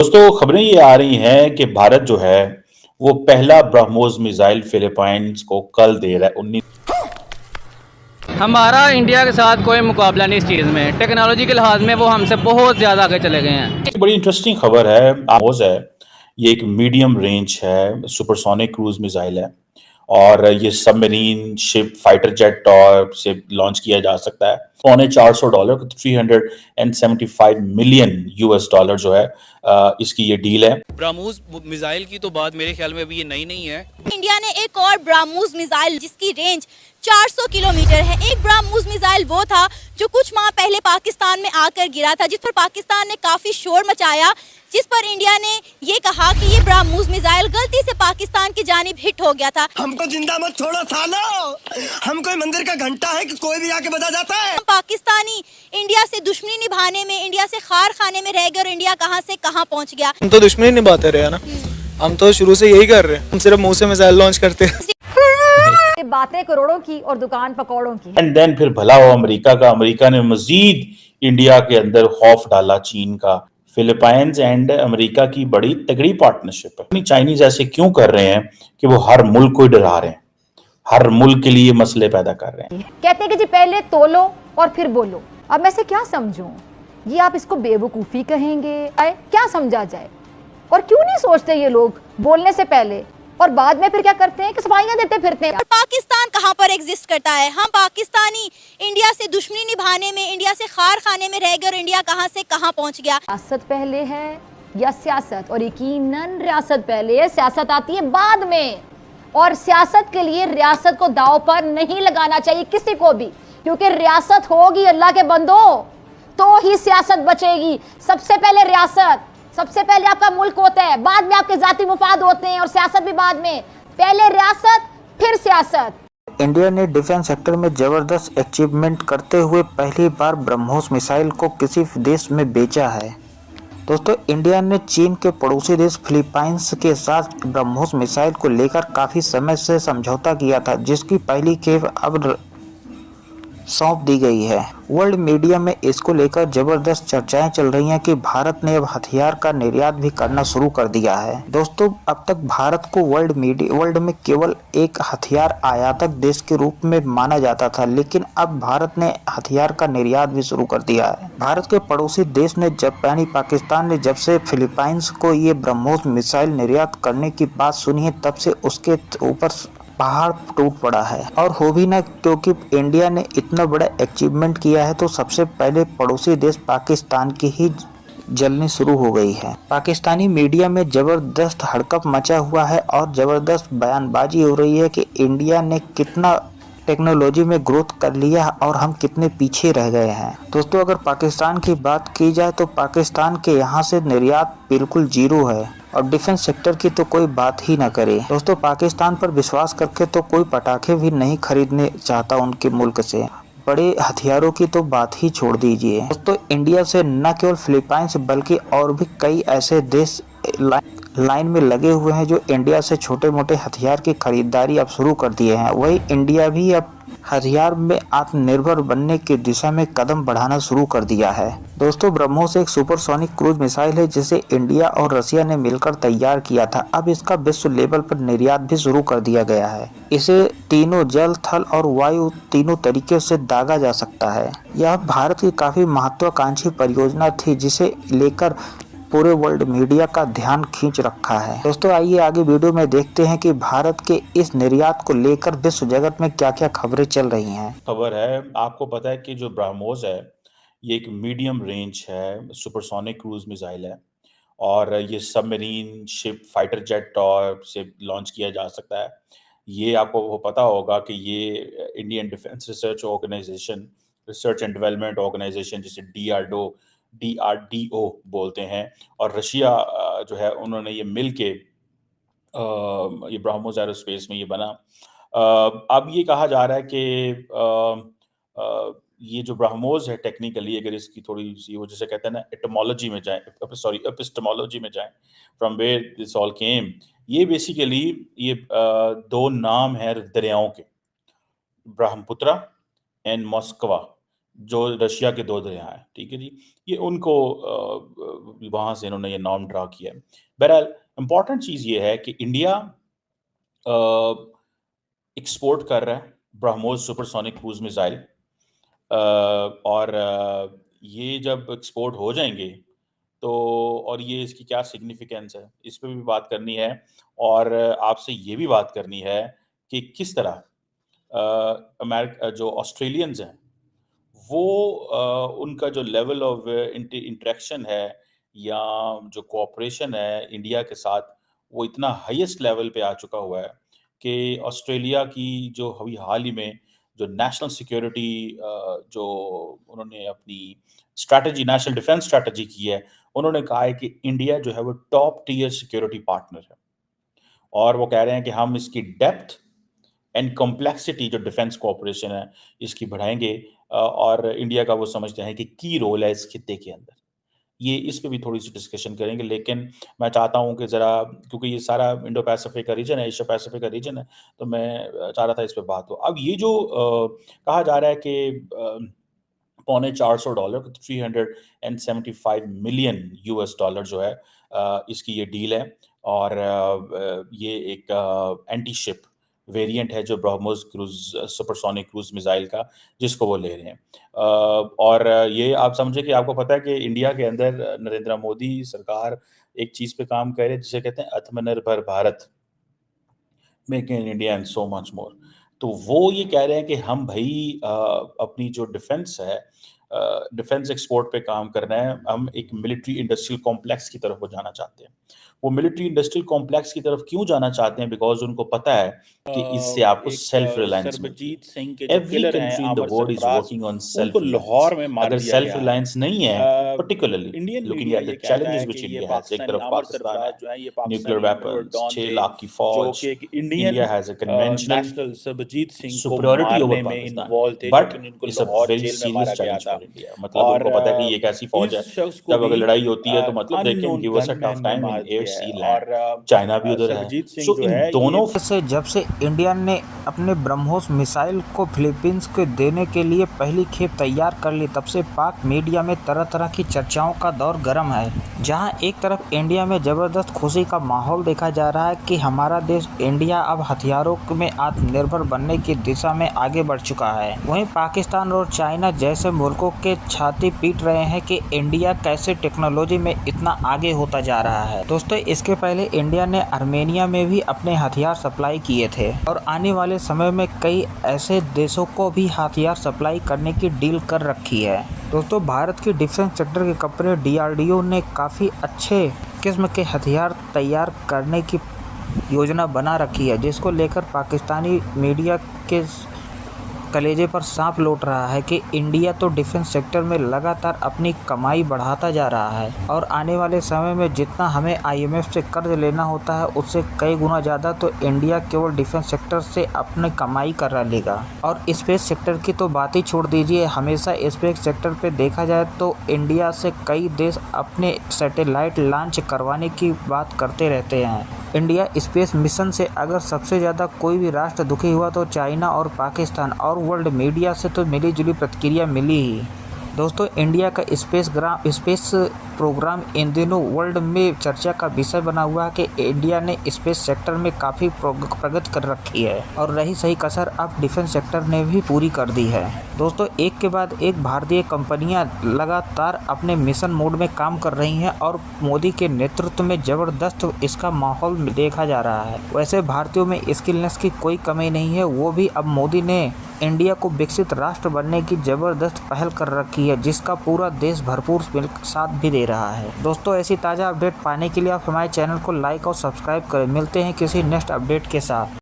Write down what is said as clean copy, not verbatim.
दोस्तों खबरें ये आ रही हैं कि भारत जो है वो पहला ब्रह्मोस मिसाइल फिलीपाइंस को कल दे रहा है 19। हमारा इंडिया के साथ कोई मुकाबला नहीं इस चीज़ में। टेक्नोलॉजी के लिहाज में वो हमसे बहुत ज़्यादा आगे चले गए हैं। बड़ी इंटरेस्टिंग खबर है। ब्रह्मोस है, ये एक मीडियम रेंज है, सुपरसोनिक क्रूज मिसाइल है और ये सबमरीन शिप फाइटर जेट और से लॉन्च किया जा सकता है। $450 $375 मिलियन जो है इसकी ये डील है। ब्राह्मोस मिसाइल की तो बात मेरे ख्याल में अभी ये नई नहीं है। इंडिया ने एक और ब्राह्मोस मिसाइल जिसकी रेंज 400 किलोमीटर है। एक ब्राह्मोस मिसाइल वो था जो कुछ माह पहले पाकिस्तान में आकर गिरा था, जिस पर पाकिस्तान ने काफी शोर मचाया, जिस पर इंडिया ने ये कहा कि ये ब्राह्मोस मिसाइल गलती से पाकिस्तान की जानिब हिट हो गया था। हमको जिंदा मत छोड़ो सालो, हम कोई मंदिर का घंटा है कि कोई भी आके बजा जाता है। पाकिस्तानी इंडिया से दुश्मनी निभाने में, इंडिया से खार खाने में रह गए और इंडिया कहां से कहां पहुंच गया। हम तो दुश्मनी निभाते रहे ना, हम तो शुरू से यही कर रहे हैं, हम सिर्फ मुंह से मिसाइल लॉन्च करते हैं। बातें करोड़ों की और दुकान पकौड़ों की। एंड देन फिर भला हो अमेरिका का, अमेरिका ने मजीद इंडिया के अंदर खौफ डाला चीन का। फिलीपाइंस एंड अमेरिका की बड़ी तगड़ी पार्टनरशिप है। चाइनीज ऐसे क्यों कर रहे हैं कि वो हर मुल्क को डरा रहे हैं, हर मुल्क के लिए मसले पैदा कर रहे हैं। कहते हैं कि जी पहले तोलो और फिर बोलो। अब मैं से क्या समझूं? ये आप इसको बेवकूफ़ी कहेंगे? क्या समझा जाए? और क्यों नहीं सोचते ये लोग बोलने से पहले और बाद में फिर क्या करते हैं कि सफाइयां देते फिरते हैं। और पाकिस्तान कहां पर एग्जिस्ट करता है? हम पाकिस्तानी इंडिया से दुश्मनी निभाने में, इंडिया से खार खाने में रह गए और इंडिया कहां से कहां पहुंच गया। रियासत पहले है या सियासत? और यकीनन रियासत पहले है, सियासत आती है बाद में। और सियासत के लिए रियासत को दांव पर नहीं लगाना चाहिए किसी को भी, क्योंकि रियासत होगी अल्लाह के बंदो तो ही सियासत बचेगी। सबसे पहले रियासत, सबसे पहले आपका मुल्क होता है, बाद में आपके जाती मुफाद होते हैं और सियासत भी बाद में। पहले रियासत फिर सियासत। इंडिया ने डिफेंस सेक्टर में जबरदस्त अचीवमेंट करते हुए पहली बार ब्रह्मोस मिसाइल को किसी देश में बेचा है। दोस्तों, इंडिया ने चीन के पड़ोसी देश फिलीपाइंस के साथ ब्रह्मोस मिसाइल को लेकर काफी समय से समझौता किया था, जिसकी पहली खेप अब सौंप दी गई है। वर्ल्ड मीडिया में इसको लेकर जबरदस्त चर्चाएं चल रही हैं कि भारत ने अब हथियार का निर्यात भी करना शुरू कर दिया है। दोस्तों, अब तक भारत को वर्ल्ड में केवल एक हथियार आयातक देश के रूप में माना जाता था, लेकिन अब भारत ने हथियार का निर्यात भी शुरू कर दिया है। भारत के पड़ोसी देश ने पाकिस्तान ने जब से फिलीपाइंस को ये ब्रह्मोस मिसाइल निर्यात करने की बात सुनी है, तब से उसके ऊपर पहाड़ टूट पड़ा है। और हो भी ना, क्योंकि इंडिया ने इतना बड़ा अचीवमेंट किया है तो सबसे पहले पड़ोसी देश पाकिस्तान की ही जलनी शुरू हो गई है। पाकिस्तानी मीडिया में जबरदस्त हड़कंप मचा हुआ है और जबरदस्त बयानबाजी हो रही है कि इंडिया ने कितना टेक्नोलॉजी में ग्रोथ कर लिया और हम कितने पीछे रह गए हैं। दोस्तों, अगर पाकिस्तान की बात की जाए तो पाकिस्तान के यहाँ से निर्यात बिल्कुल जीरो है और डिफेंस सेक्टर की तो कोई बात ही ना करे। दोस्तों, पाकिस्तान पर विश्वास करके तो कोई पटाखे भी नहीं खरीदने चाहता उनके मुल्क से, बड़े हथियारों की तो बात ही छोड़ दीजिए। दोस्तों, इंडिया से न केवल फिलीपाइंस बल्कि और भी कई ऐसे देश लाइन में लगे हुए हैं जो इंडिया से छोटे मोटे हथियार की खरीदारी अब शुरू कर दिए हैं। वही इंडिया भी अब हथियार में आत्मनिर्भर बनने की दिशा में कदम बढ़ाना शुरू कर दिया है। दोस्तों, ब्रह्मोस एक सुपरसोनिक क्रूज मिसाइल है जिसे इंडिया और रशिया ने मिलकर तैयार किया था। अब इसका विश्व लेवल पर निर्यात भी शुरू कर दिया गया है। इसे तीनों जल, थल और वायु तीनों तरीके से दागा जा सकता है। यह भारत की काफी महत्वाकांक्षी परियोजना थी जिसे लेकर पूरे वर्ल्ड मीडिया का ध्यान खींच रखा है। दोस्तों, आइए आगे वीडियो में देखते हैं कि भारत के इस निर्यात को लेकर विश्व जगत में क्या क्या खबरें चल रही हैं। खबर है, आपको पता है कि जो ब्रह्मोस है ये एक मीडियम रेंज है, सुपरसोनिक क्रूज मिसाइल है और ये सबमरीन शिप फाइटर जेट और से लॉन्च किया जा सकता है। ये आपको वो पता होगा कि ये Indian defence research and development organisation जिसे डीआरडीओ बोलते हैं और रशिया जो है उन्होंने ये मिल के ये ब्रह्मोस एरोस्पेस में ये बना। अब ये कहा जा रहा है कि ये जो ब्रह्मोस है टेक्निकली अगर इसकी थोड़ी सी वो जिसे कहते हैं ना एटिमोलॉजी में जाए, सॉरी एपिस्टेमोलॉजी में जाए, from where this all came, ये बेसिकली ये दो नाम है दरियाओं के, ब्रह्मपुत्र एंड मॉस्कवा। जो रशिया के 2 दरिया हैं, ठीक है जी? ये उनको वहाँ से इन्होंने ये नॉर्म ड्रा किया है। बहरहाल इम्पोर्टेंट चीज़ ये है कि इंडिया एक्सपोर्ट कर रहा है ब्रह्मोस सुपरसोनिक क्रूज़ मिसाइल और ये जब एक्सपोर्ट हो जाएँगे तो और ये इसकी क्या सिग्निफिकेंस है, इस पे भी बात करनी है और आपसे ये भी बात करनी है कि किस तरह जो ऑस्ट्रेलियंस हैं, वो उनका जो लेवल ऑफ इंटरेक्शन है या जो कोऑपरेशन है इंडिया के साथ, वो इतना हाईएस्ट लेवल पे आ चुका हुआ है कि ऑस्ट्रेलिया की जो अभी हाल ही में जो नेशनल सिक्योरिटी जो उन्होंने अपनी स्ट्रैटेजी नेशनल डिफेंस स्ट्रैटेजी की है, उन्होंने कहा है कि इंडिया जो है वो टॉप टियर सिक्योरिटी पार्टनर है और वो कह रहे हैं कि हम इसकी डेप्थ एंड कॉम्प्लेक्सिटी जो डिफेंस कोऑपरेशन है इसकी बढ़ाएंगे और इंडिया का वो समझते हैं कि की रोल है इस खित्ते के अंदर। ये इस पे भी थोड़ी-सी डिस्कशन करेंगे, लेकिन मैं चाहता हूँ कि ज़रा क्योंकि ये सारा इंडो पैसिफिक का रीजन है, एशिया पैसिफिक का रीजन है, तो मैं चाह रहा था इस पे बात हो। अब ये जो कहा जा रहा है कि पौने $400 $375 मिलियन जो है इसकी ये डील है और ये एक एंटी शिप वेरिएंट है जो BrahMos cruise supersonic cruise missile का, जिसको वो ले रहे हैं। और ये आप समझिए कि आपको पता है कि इंडिया के अंदर नरेंद्र मोदी सरकार एक चीज़ पे काम कर रही है जिसे कहते हैं आत्मनिर्भर Bharat, make in India and so much more. तो वो ये कह रहे हैं कि हम भई अपनी जो डिफेंस है डिफेंस एक्सपोर्ट पे काम करना है, हम एक मिलिट्री इंडस्ट्रियल कॉम्प्लेक्स की तरफ वो जाना चाहते हैं। वो मिलिट्री इंडस्ट्रियल कॉम्प्लेक्स की तरफ क्यों जाना चाहते हैं? बिकॉज़ उनको पता है कि इससे आपको सेल्फ रिलायंस मिलती है। सिंह के जो एवरी किलर कंट्री हैं in the Aamir world is Sarfaraz, working on self उनको लाहौर में मार अगर दिया सेल्फ गया है। रिलायंस नहीं है, particularly Indian looking media at ये द कहता है चैलेंजेस कि व्हिच ये इंडिया हैज़, एक पाकिस्तानी तरफ आमिर पाकिस्तान सरफराज है, जो है ये nuclear Pakistani underworld weapons, don 6 थे लाख की जो फौज, कि एक Indian India has a conventional national Sarabjit Singh को सुपीरियॉरिटी ओवर मारने में पाकिस्तान, इन्वॉल्व थे, बट जो कि उनको it's a Lahore very jail में सीरियस मारा गया चैलेंज था। For India. मतलब और उनको पता है कि ये एक ऐसी फौज है, इस शख्स को जब भी अगर लड़ाई होती है तो मतलब they can unknown give us a gunman tough ने टाइम इन मार एयर, दिया सी, है। लैंड। और चाइना भी उधर है। सरबजीत सिंह सो जो इन है ये दोनों से जब से इंडिया ने अपने ब्रह्मोस मिसाइल को फिलीपींस को देने के लिए पहली खेप तैयार कर ली, तब से पाक मीडिया में तरह तरह की चर्चाओं का दौर गर्म है। जहां एक तरफ इंडिया में ज़बरदस्त खुशी का माहौल देखा जा रहा है कि हमारा देश इंडिया अब हथियारों में आत्मनिर्भर बनने की दिशा में आगे बढ़ चुका है, वहीं पाकिस्तान और चाइना जैसे मुल्कों के छाती पीट रहे हैं कि इंडिया कैसे टेक्नोलॉजी में इतना आगे होता जा रहा है। दोस्तों, इसके पहले इंडिया ने आर्मेनिया में भी अपने हथियार सप्लाई किए थे और आने वाले समय में कई ऐसे देशों को भी हथियार सप्लाई करने की डील कर रखी है। दोस्तों, भारत की डिफेंस सेक्टर की कंपनी DRDO ने काफ़ी अच्छे किस्म के हथियार तैयार करने की योजना बना रखी है, जिसको लेकर पाकिस्तानी मीडिया के कलेजे पर सांप लौट रहा है कि इंडिया तो डिफेंस सेक्टर में लगातार अपनी कमाई बढ़ाता जा रहा है और आने वाले समय में जितना हमें IMF से कर्ज लेना होता है उससे कई गुना ज़्यादा तो इंडिया केवल डिफेंस सेक्टर से अपनी कमाई कर लेगा। और स्पेस सेक्टर की तो बात ही छोड़ दीजिए, हमेशा स्पेस सेक्टर पे देखा जाए तो इंडिया से कई देश अपने सैटेलाइट लॉन्च करवाने की बात करते रहते हैं। इंडिया स्पेस मिशन से अगर सबसे ज़्यादा कोई भी राष्ट्र दुखी हुआ तो चाइना और पाकिस्तान, और वर्ल्ड मीडिया से तो मिली जुली प्रतिक्रिया मिली ही। दोस्तों, इंडिया का स्पेस प्रोग्राम इन दिनों वर्ल्ड में चर्चा का विषय बना हुआ है कि इंडिया ने स्पेस सेक्टर में काफ़ी प्रगति कर रखी है और रही सही कसर अब डिफेंस सेक्टर ने भी पूरी कर दी है। दोस्तों, एक के बाद एक भारतीय कंपनियां लगातार अपने मिशन मोड में काम कर रही हैं और मोदी के नेतृत्व में ज़बरदस्त इसका माहौल देखा जा रहा है। वैसे भारतीयों में स्किलनेस की कोई कमी नहीं है, वो भी अब मोदी ने इंडिया को विकसित राष्ट्र बनने की ज़बरदस्त पहल कर रखी है, जिसका पूरा देश भरपूर साथ भी दे रहा है। दोस्तों, ऐसी ताज़ा अपडेट पाने के लिए आप हमारे चैनल को लाइक और सब्सक्राइब करें। मिलते हैं किसी नेक्स्ट अपडेट के साथ।